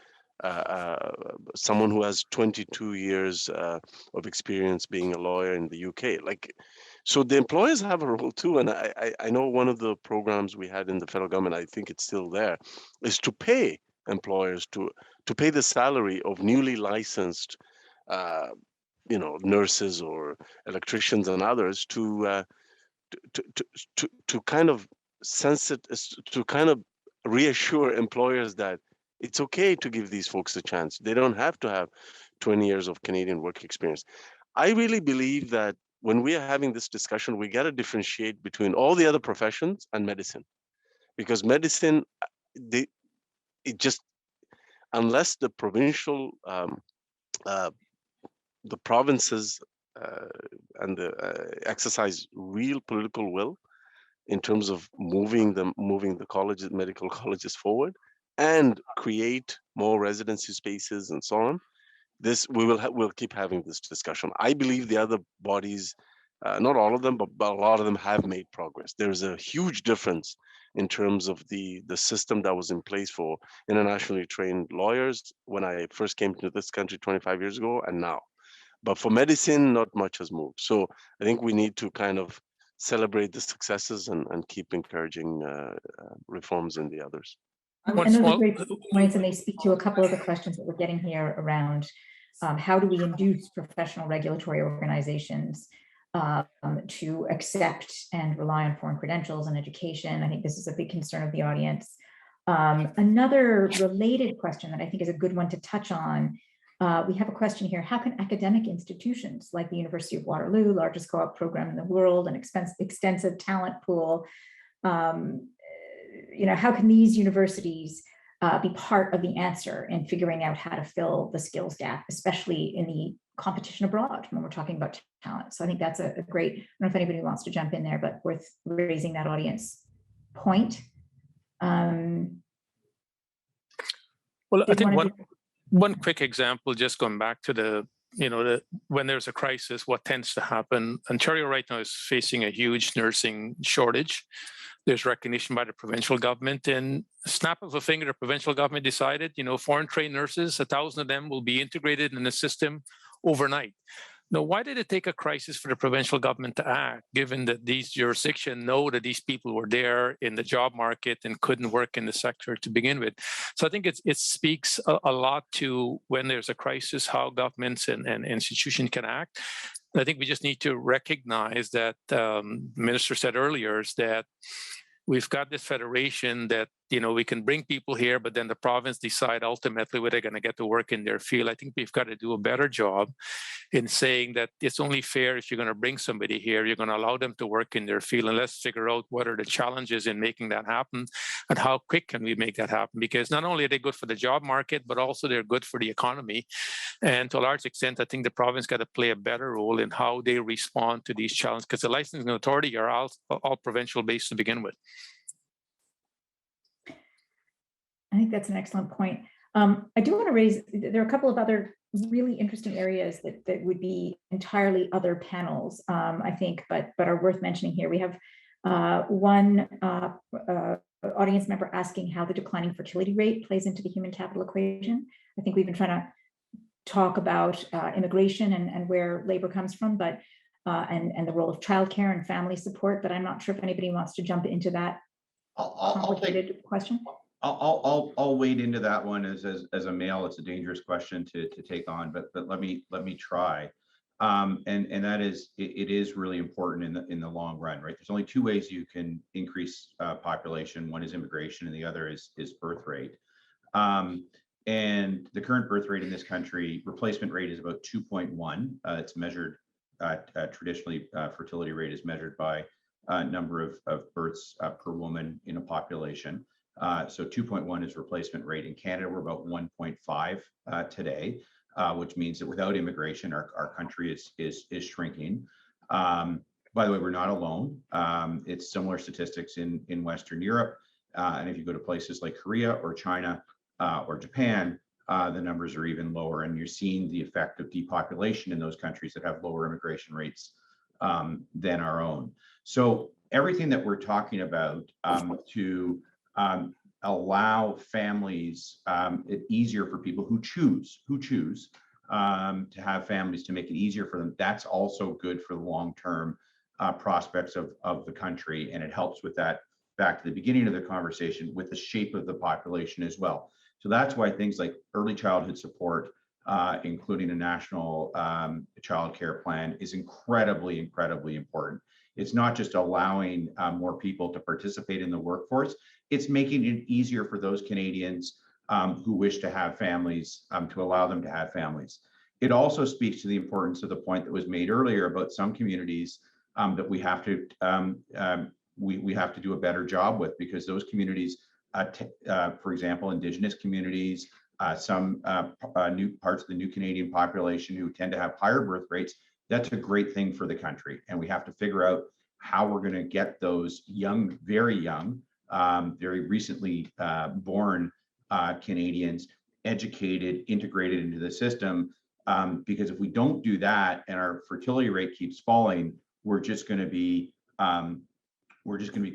someone who has 22 years of experience being a lawyer in the UK. Like, so the employers have a role too. And I know one of the programs we had in the federal government, I think it's still there, is to pay employers to pay the salary of newly licensed, nurses or electricians and others to to to to kind of to kind of reassure employers that it's okay to give these folks a chance. They don't have to have 20 years of Canadian work experience. I really believe that when we are having this discussion, we got to differentiate between all the other professions and medicine, because medicine, they, it just, unless the provincial, the provinces and the exercise real political will in terms of moving the colleges, medical colleges forward, and create more residency spaces and so on. This we'll keep having this discussion. I believe the other bodies, not all of them, but a lot of them have made progress. There's a huge difference in terms of the system that was in place for internationally trained lawyers when I first came to this country 25 years ago and now. But for medicine, not much has moved. So I think we need to kind of celebrate the successes and keep encouraging reforms in the others. And those are great points, and they speak to a couple of the questions that we're getting here around how do we induce professional regulatory organizations to accept and rely on foreign credentials and education. I think this is a big concern of the audience. Another related question that I think is a good one to touch on, we have a question here: how can academic institutions like the University of Waterloo, largest co-op program in the world, an extensive talent pool, how can these universities be part of the answer in figuring out how to fill the skills gap, especially in the competition abroad when we're talking about talent? So I think that's a great, I don't know if anybody wants to jump in there, but worth raising that audience point. Well, I think one quick example, just going back to when there's a crisis, what tends to happen. Ontario right now is facing a huge nursing shortage. There's recognition by the provincial government, and snap of a finger, the provincial government decided, foreign trained nurses, 1,000 of them will be integrated in the system overnight. Now, why did it take a crisis for the provincial government to act, given that these jurisdictions know that these people were there in the job market and couldn't work in the sector to begin with? So I think it speaks a lot to when there's a crisis, how governments and institutions can act. I think we just need to recognize that the minister said earlier is that we've got this federation that, we can bring people here, but then the province decide ultimately whether they're going to get to work in their field. I think we've got to do a better job in saying that it's only fair if you're going to bring somebody here, you're going to allow them to work in their field, and let's figure out what are the challenges in making that happen and how quick can we make that happen. Because not only are they good for the job market, but also they're good for the economy. And to a large extent, I think the province got to play a better role in how they respond to these challenges, because the licensing authority are all provincial based to begin with. I think that's an excellent point. I do want to raise, there are a couple of other really interesting areas that would be entirely other panels, I think, but are worth mentioning here. We have one audience member asking how the declining fertility rate plays into the human capital equation. I think we've been trying to talk about immigration and where labor comes from, but and the role of childcare and family support, but I'm not sure if anybody wants to jump into that complicated question. I'll wade into that one as a male. It's a dangerous question to take on, but let me try. And that is, it is really important in the long run, right? There's only two ways you can increase population. One is immigration, and the other is birth rate. And the current birth rate in this country, replacement rate is about 2.1. It's measured traditionally. Fertility rate is measured by number of births per woman in a population. So 2.1 is replacement rate. In Canada, we're about 1.5 today, which means that without immigration, our country is shrinking. By the way, we're not alone. It's similar statistics in Western Europe. And if you go to places like Korea or China or Japan, the numbers are even lower. And you're seeing the effect of depopulation in those countries that have lower immigration rates than our own. So everything that we're talking about to allow families it easier for people who choose to have families, to make it easier for them, that's also good for the long-term prospects of the country. And it helps with that, back to the beginning of the conversation, with the shape of the population as well. So that's why things like early childhood support, including a national child care plan, is incredibly important. It's not just allowing more people to participate in the workforce, it's making it easier for those Canadians who wish to have families, to allow them to have families. It also speaks to the importance of the point that was made earlier about some communities that we have to we have to do a better job with, because those communities, for example, Indigenous communities, some new parts of the new Canadian population who tend to have higher birth rates, that's a great thing for the country. And we have to figure out how we're going to get those young, very recently born Canadians educated, integrated into the system. Because if we don't do that and our fertility rate keeps falling, we're just going to be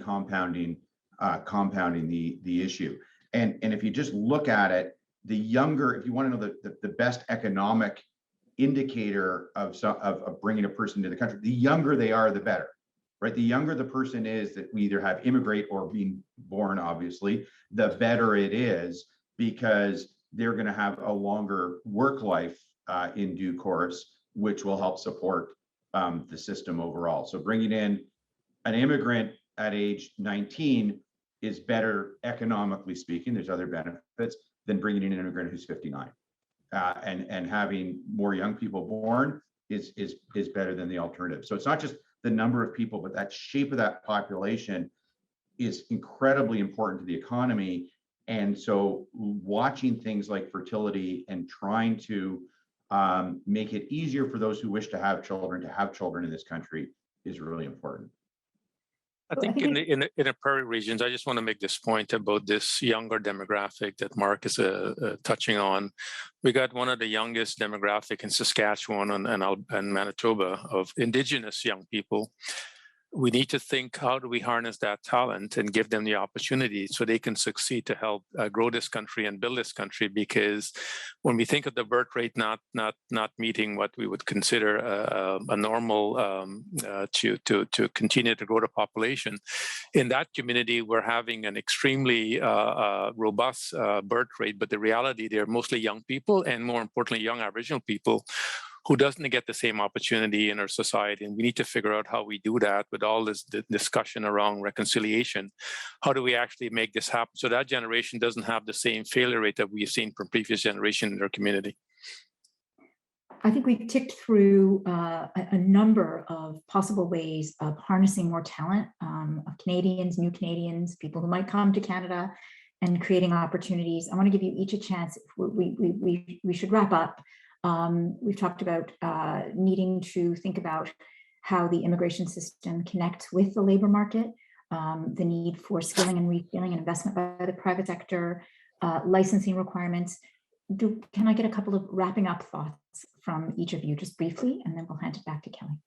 compounding the issue. And if you just look at it, the younger, if you want to know the best economic indicator of bringing a person into the country, the younger they are, the better, right? The younger the person is that we either have immigrate or being born, obviously, the better it is, because they're going to have a longer work life in due course, which will help support the system overall. So bringing in an immigrant at age 19 is better economically speaking. There's other benefits than bringing in an immigrant who's 59. And having more young people born is better than the alternative. So it's not just the number of people, but that shape of that population is incredibly important to the economy. And so watching things like fertility and trying to make it easier for those who wish to have children in this country is really important. I think in the prairie regions, I just want to make this point about this younger demographic that Mark is touching on. We got one of the youngest demographic in Saskatchewan and Manitoba of Indigenous young people. We need to think, how do we harness that talent and give them the opportunity so they can succeed to help grow this country and build this country? Because when we think of the birth rate not meeting what we would consider a normal to continue to grow the population, in that community we're having an extremely robust birth rate. But the reality, they're mostly young people, and more importantly, young Aboriginal people, who doesn't get the same opportunity in our society. And we need to figure out how we do that with all this discussion around reconciliation. How do we actually make this happen so that generation doesn't have the same failure rate that we've seen from previous generations in our community? I think we've ticked through a number of possible ways of harnessing more talent of Canadians, new Canadians, people who might come to Canada, and creating opportunities. I want to give you each a chance. We should wrap up. We've talked about needing to think about how the immigration system connects with the labor market, the need for skilling and reskilling and investment by the private sector, licensing requirements. Can I get a couple of wrapping up thoughts from each of you just briefly, and then we'll hand it back to Kelly.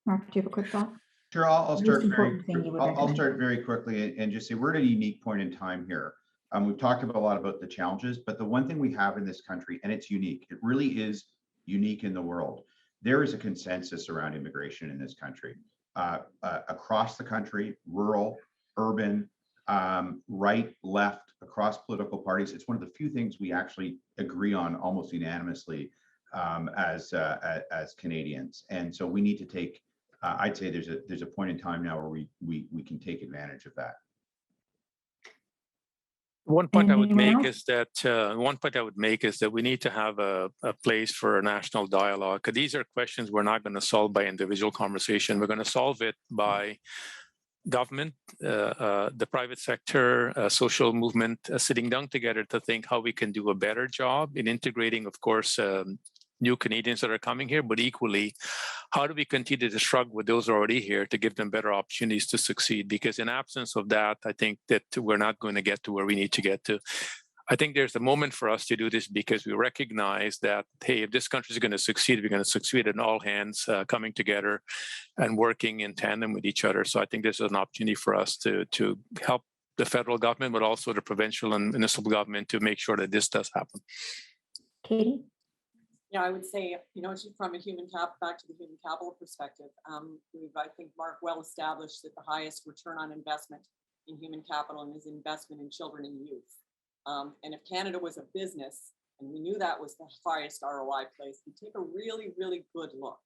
Mark, do you have a quick thought? Sure, I'll start very quickly and just say we're at a unique point in time here. We've talked a lot about the challenges, but the one thing we have in this country, and it's unique, it really is unique in the world. There is a consensus around immigration in this country, across the country, rural, urban, right, left, across political parties. It's one of the few things we actually agree on almost unanimously as Canadians. And so we need to take, I'd say there's a point in time now where we can take advantage of that. One point I would make is that we need to have a place for a national dialogue. These are questions we're not going to solve by individual conversation. We're going to solve it by government, the private sector, social movement, sitting down together to think how we can do a better job in integrating, of course, new Canadians that are coming here, but equally, how do we continue to struggle with those already here to give them better opportunities to succeed? Because in absence of that, I think that we're not going to get to where we need to get to. I think there's a moment for us to do this because we recognize that, hey, if this country is going to succeed, we're going to succeed in all hands coming together and working in tandem with each other. So I think this is an opportunity for us to help the federal government, but also the provincial and municipal government to make sure that this does happen. Katie? Yeah, I would say, just from a back to the human capital perspective, I think Mark well established that the highest return on investment in human capital is investment in children and youth. And if Canada was a business, and we knew that was the highest ROI place, we take a really, really good look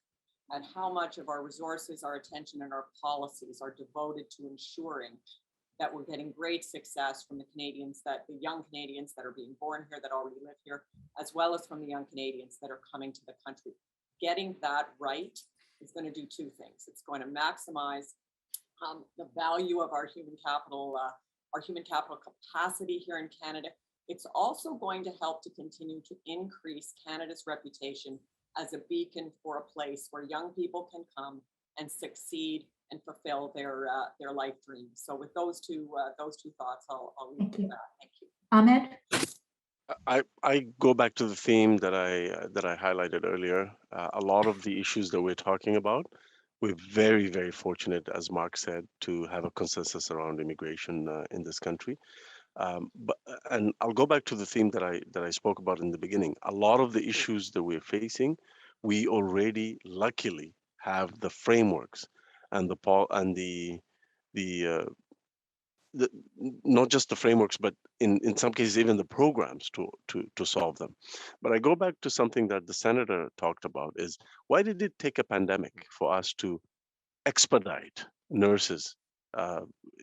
at how much of our resources, our attention, and our policies are devoted to ensuring that we're getting great success from the young Canadians that are being born here, that already live here, as well as from the young Canadians that are coming to the country. Getting that right is going to do two things. It's going to maximize the value of our human capital capacity here in Canada. It's also going to help to continue to increase Canada's reputation as a beacon for a place where young people can come and succeed and fulfill their life dreams. So with those two thoughts, I'll leave it at that. Thank you. Ahmed? I go back to the theme that I highlighted earlier. A lot of the issues that we're talking about, we're very, very fortunate, as Mark said, to have a consensus around immigration in this country. And I'll go back to the theme that I spoke about in the beginning. A lot of the issues that we're facing, we already luckily have the frameworks and the not just the frameworks, but in some cases even the programs to solve them. But I go back to something that the senator talked about: is why did it take a pandemic for us to expedite nurses,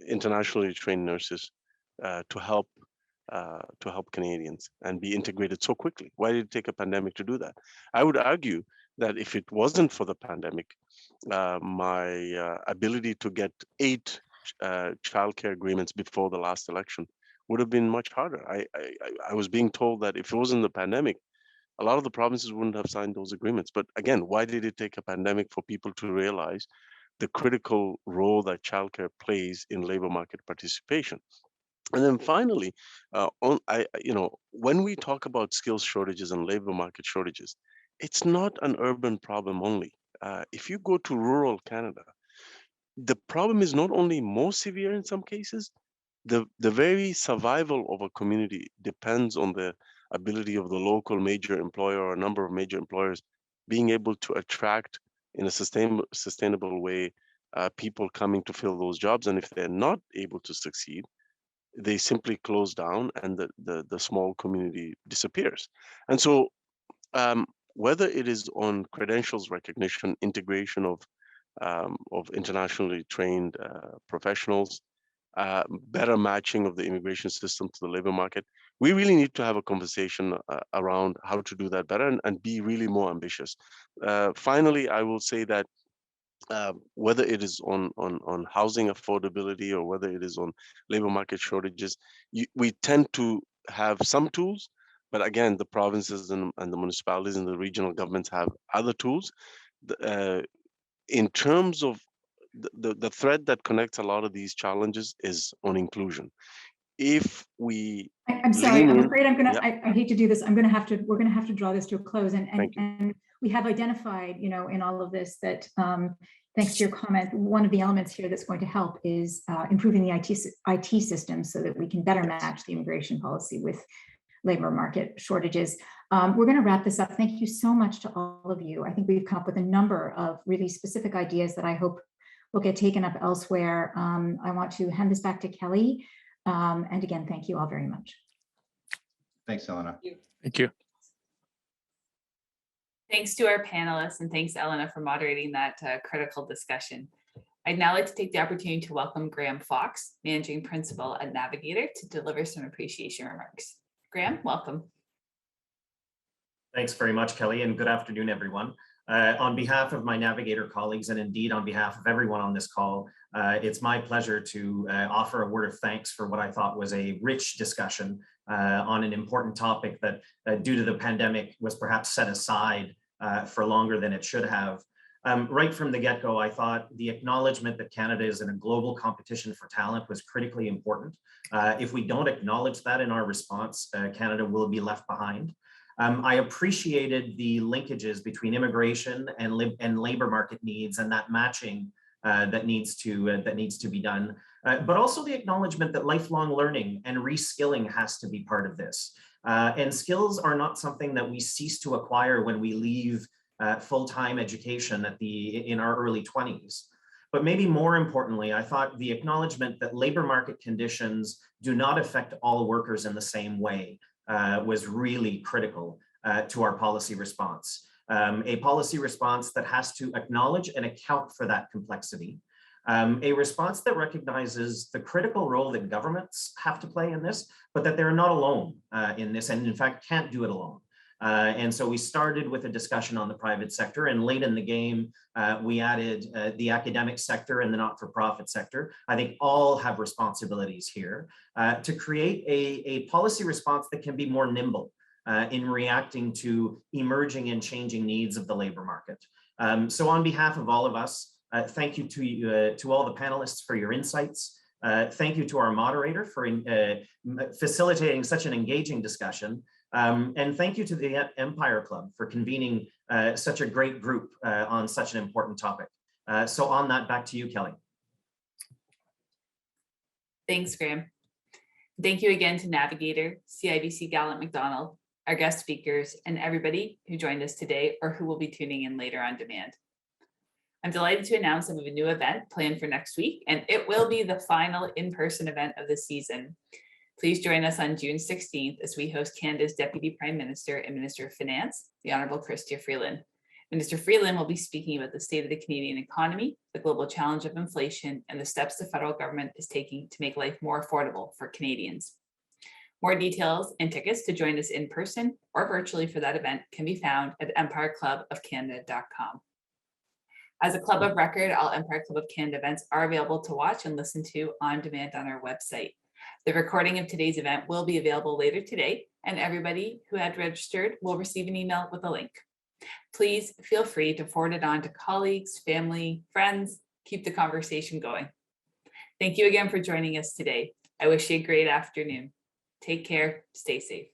internationally trained nurses, to help Canadians and be integrated so quickly? Why did it take a pandemic to do that? I would argue that if it wasn't for the pandemic, my ability to get 8 childcare agreements before the last election would have been much harder. I was being told that if it wasn't the pandemic, a lot of the provinces wouldn't have signed those agreements. But again, why did it take a pandemic for people to realize the critical role that childcare plays in labor market participation? And then finally, when we talk about skills shortages and labor market shortages, it's not an urban problem only. If you go to rural Canada, the problem is not only more severe in some cases, the very survival of a community depends on the ability of the local major employer or a number of major employers being able to attract in a sustainable way people coming to fill those jobs. And if they're not able to succeed, they simply close down and the small community disappears. And so whether it is on credentials recognition, integration of internationally trained professionals, better matching of the immigration system to the labor market, we really need to have a conversation around how to do that better and be really more ambitious. Finally, I will say that whether it is on housing affordability or whether it is on labor market shortages, we tend to have some tools, but again, the provinces and the municipalities and the regional governments have other tools. In terms of the thread that connects a lot of these challenges is on inclusion. If we, I'm sorry, I'm afraid I hate to do this. we're gonna have to draw this to a close. And we have identified, in all of this that thanks to your comment, one of the elements here that's going to help is improving the IT system so that we can better match the immigration policy with labor market shortages. We're going to wrap this up. Thank you so much to all of you. I think we've come up with a number of really specific ideas that I hope will get taken up elsewhere. I want to hand this back to Kelly. And again, thank you all very much. Thanks, Elena. Thank you. Thanks to our panelists, and thanks, Elena, for moderating that critical discussion. I'd now like to take the opportunity to welcome Graham Fox, Managing Principal at Navigator, to deliver some appreciation remarks. Graham, welcome. Thanks very much, Kelly, and good afternoon, everyone. On behalf of my Navigator colleagues, and indeed on behalf of everyone on this call, it's my pleasure to offer a word of thanks for what I thought was a rich discussion on an important topic that, due to the pandemic, was perhaps set aside for longer than it should have. Right from the get-go, I thought the acknowledgement that Canada is in a global competition for talent was critically important. If we don't acknowledge that in our response, Canada will be left behind. I appreciated the linkages between immigration and labor market needs and that matching that needs to be done, but also the acknowledgement that lifelong learning and reskilling has to be part of this. And skills are not something that we cease to acquire when we leave full-time education in our early 20s. But maybe more importantly, I thought the acknowledgement that labor market conditions do not affect all workers in the same way was really critical to our policy response. A policy response that has to acknowledge and account for that complexity. A response that recognizes the critical role that governments have to play in this, but that they're not alone in this, and in fact can't do it alone. And so we started with a discussion on the private sector, and late in the game, we added the academic sector and the not-for-profit sector. I think all have responsibilities here to create a policy response that can be more nimble in reacting to emerging and changing needs of the labor market. So on behalf of all of us, thank you to all the panelists for your insights. Thank you to our moderator for facilitating such an engaging discussion. And thank you to the Empire Club for convening such a great group on such an important topic. So on that, back to you, Kelly. Thanks, Graham. Thank you again to Navigator, CIBC Gallant McDonald, our guest speakers, and everybody who joined us today or who will be tuning in later on demand. I'm delighted to announce that we have a new event planned for next week, and it will be the final in-person event of the season. Please join us on June 16th as we host Canada's Deputy Prime Minister and Minister of Finance, the Honourable Chrystia Freeland. Minister Freeland will be speaking about the state of the Canadian economy, the global challenge of inflation, and the steps the federal government is taking to make life more affordable for Canadians. More details and tickets to join us in person or virtually for that event can be found at empireclubofcanada.com. As a club of record, all Empire Club of Canada events are available to watch and listen to on demand on our website. The recording of today's event will be available later today, and everybody who had registered will receive an email with a link. Please feel free to forward it on to colleagues, family, friends. Keep the conversation going. Thank you again for joining us today. I wish you a great afternoon. Take care, stay safe.